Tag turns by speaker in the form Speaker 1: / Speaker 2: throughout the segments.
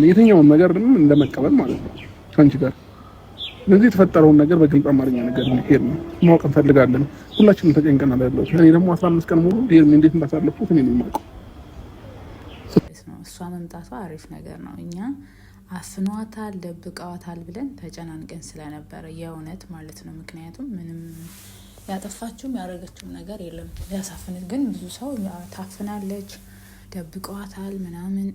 Speaker 1: የትኛውን ነገር እንደመቀበል ማለት ነው አንቺ ጋር። ስለዚህ የተፈጠረውን ነገር በግልጽ አማርኛ ነገር ሄር ነው ማወቅ እንፈልጋለን። ሁላችንም ተጨንቀናል ያለው እኔ ደግሞ 15 ቀን ሙሉ ሄር እንዴት እንዳሳለፍኩት እኔ ነው የማውቀው።
Speaker 2: እሷ መምጣቷ አሪፍ ነገር ነው። እኛ አፍኗታል፣ ደብቀዋታል ብለን ተጨናንቀን ስለነበረ የእውነት ማለት ነው። ምክንያቱም ምንም ያጠፋችውም ያደረገችውም ነገር የለም። ያሳፍንት ግን ብዙ ሰው ታፍናለች፣ ደብቀዋታል ምናምን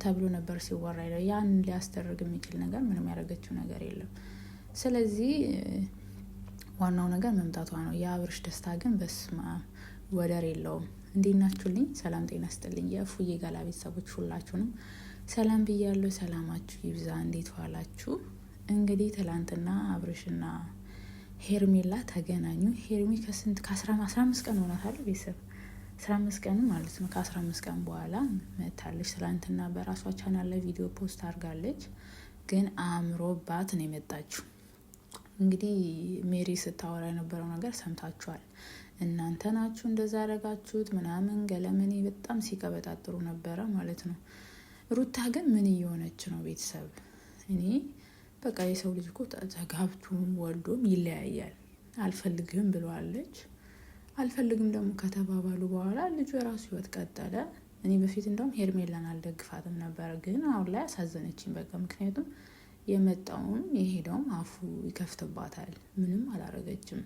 Speaker 2: ተብሎ ነበር ሲወራ። ያን ሊያስደርግ የሚችል ነገር ምንም ያደረገችው ነገር የለም። ስለዚህ ዋናው ነገር መምጣቷ ነው። የአብርሽ ደስታ ግን በስማ ወደር የለውም። እንዴት ናችሁልኝ? ሰላም ጤና ስጥልኝ። የእፉዬ ገላ ቤተሰቦች ሁላችሁንም ሰላም ብያለሁ። ሰላማችሁ ይብዛ። እንዴት ዋላችሁ? እንግዲህ ትላንትና አብርሽና ሄርሜላ ተገናኙ። ሄርሜ ከ15 ቀን ሆናታል ቤተሰብ 15 ቀን ማለት ነው። ከ15 ቀን በኋላ መታለች። ትላንትና በራሷ ቻናል ላይ ቪዲዮ ፖስት አድርጋለች። ግን አእምሮባት ነው የመጣችው። እንግዲህ ሜሪ ስታወራ የነበረው ነገር ሰምታችኋል። እናንተ ናችሁ እንደዛ ያደረጋችሁት ምናምን ገለመኔ በጣም ሲቀበጣጥሩ ነበረ ማለት ነው። ሩታ ግን ምን እየሆነች ነው ቤተሰብ? እኔ በቃ የሰው ልጅ እኮ ተጋብቶም ወልዶም ይለያያል። አልፈልግም ብለዋለች። አልፈልግም ደግሞ ከተባባሉ በኋላ ልጁ የራሱ ህይወት ቀጠለ። እኔ በፊት እንደውም ሄርሜላን አልደግፋትም ነበረ፣ ግን አሁን ላይ አሳዘነችኝ በቃ። ምክንያቱም የመጣውም የሄደውም አፉ ይከፍትባታል። ምንም አላረገችም።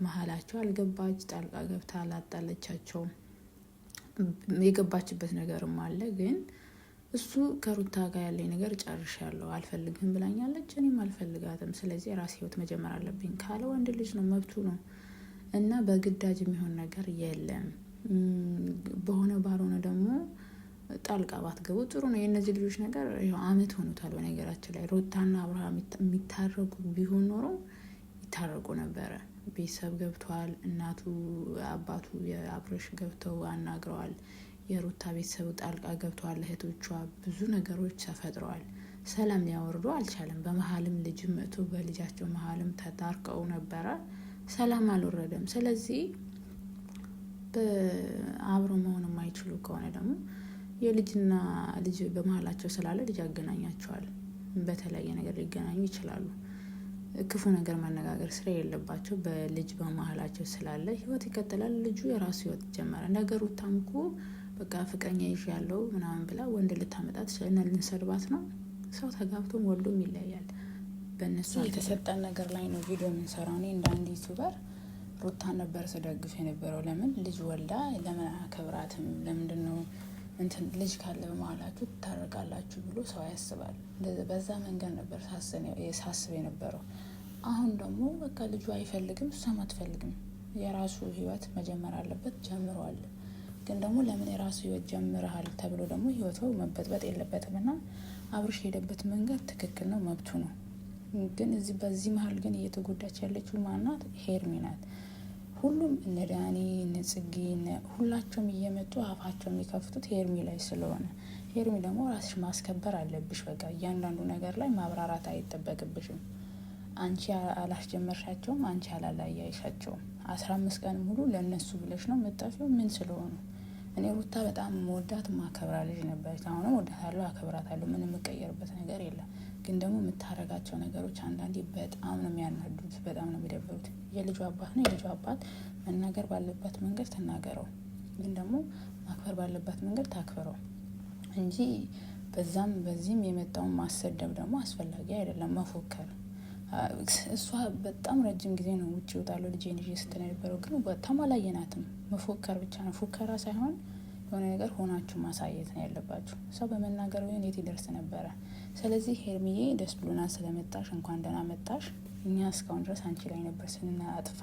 Speaker 2: መሀላቸው አልገባች፣ ጣልቃ ገብታ አላጣለቻቸውም። የገባችበት ነገርም አለ። ግን እሱ ከሩታ ጋር ያለኝ ነገር ጨርሻለሁ፣ አልፈልግም ብላኛለች፣ እኔም አልፈልጋትም። ስለዚህ የራሴ ህይወት መጀመር አለብኝ ካለ ወንድ ልጅ ነው፣ መብቱ ነው። እና በግዳጅ የሚሆን ነገር የለም። በሆነ ባልሆነ ደግሞ ጣልቃ ባትገቡ ጥሩ ነው። የእነዚህ ልጆች ነገር ያው አመት ሆኖታል። በነገራችን ላይ ሩታና አብርሃም የሚታረቁ ቢሆን ኖሮ ይታረቁ ነበረ። ቤተሰብ ገብተዋል። እናቱ አባቱ የአብርሽ ገብተው አናግረዋል። የሩታ ቤተሰቡ ጣልቃ ገብተዋል። እህቶቿ ብዙ ነገሮች ተፈጥረዋል። ሰላም ሊያወርዱ አልቻለም። በመሀልም ልጅም መቶ በልጃቸው መሀልም ተታርቀው ነበረ። ሰላም አልወረደም። ስለዚህ አብሮ መሆን የማይችሉ ከሆነ ደግሞ የልጅና ልጅ በመሀላቸው ስላለ ልጅ ያገናኛቸዋል። በተለያየ ነገር ሊገናኙ ይችላሉ። ክፉ ነገር መነጋገር ስራ የለባቸው። በልጅ በመሀላቸው ስላለ ህይወት ይቀጥላል። ልጁ የራሱ ህይወት ጀመረ። ነገሩ ታምኩ በቃ ፍቅረኛ ይዤ ያለው ምናምን ብላ ወንድ ልታመጣት ስለና ልንሰድባት ነው። ሰው ተጋብቶም ወልዶም ይለያያል። በእነሱ የተሰጠን ነገር ላይ ነው ቪዲዮ የምንሰራው። እኔ እንደ አንድ ዩቱበር ሩታን ነበር ስደግፍ የነበረው። ለምን ልጅ ወልዳ ለምን አከብራትም? ለምንድን ነው እንትን ልጅ ካለ በመሀላችሁ ትታረቃላችሁ ብሎ ሰው ያስባል። በዛ መንገድ ነበር ሳስብ የነበረው። አሁን ደግሞ በቃ ልጁ አይፈልግም፣ እሷም አትፈልግም። የራሱ ህይወት መጀመር አለበት፣ ጀምሯል። ግን ደግሞ ለምን የራሱ ህይወት ጀምረሃል ተብሎ ደግሞ ህይወቱ መበጥበጥ የለበትም። እና አብርሽ ሄደበት መንገድ ትክክል ነው፣ መብቱ ነው። ግን በዚህ መሀል ግን እየተጎዳች ያለችው ማናት? ሄርሜ ናት። ሁሉም እነ ዳኒ እነ ጽጌ ሁላቸውም እየመጡ አፋቸው የሚከፍቱት ሄርሜ ላይ ስለሆነ፣ ሄርሜ ደግሞ ራስሽ ማስከበር አለብሽ። በቃ እያንዳንዱ ነገር ላይ ማብራራት አይጠበቅብሽም። አንቺ አላስጀመርሻቸውም፣ አንቺ አላላያይሻቸውም። 15 ቀን ሙሉ ለእነሱ ብለሽ ነው መጣፊው። ምን ስለሆኑ? እኔ ሩታ በጣም መወዳት ማከብራ ልጅ ነበረች። አሁንም ወዳታለሁ፣ አከብራታለሁ። ምንም የምቀየርበት ነገር የለም። ግን ደግሞ የምታረጋቸው ነገሮች አንዳንዴ በጣም ነው የሚያናዱት፣ በጣም ነው የሚደብሩት። የልጁ አባት ነው። የልጁ አባት መናገር ባለበት መንገድ ትናገረው፣ ግን ደግሞ ማክበር ባለበት መንገድ ታክብረው እንጂ በዛም በዚህም የመጣውን ማሰደብ ደግሞ አስፈላጊ አይደለም። መፎከር እሷ በጣም ረጅም ጊዜ ነው ውጭ ይወጣለሁ ልጄን ይዤ ስትል የነበረው፣ ግን በጣም አላየናትም። መፎከር ብቻ ነው። ፉከራ ሳይሆን የሆነ ነገር ሆናችሁ ማሳየት ነው ያለባችሁ። ሰው በመናገር ቢሆን የት ይደርስ ነበረ። ስለዚህ ሄርሚዬ ደስ ብሎናል ስለመጣሽ፣ እንኳን ደህና መጣሽ። እኛ እስካሁን ድረስ አንቺ ላይ ነበር ስንናጥፋ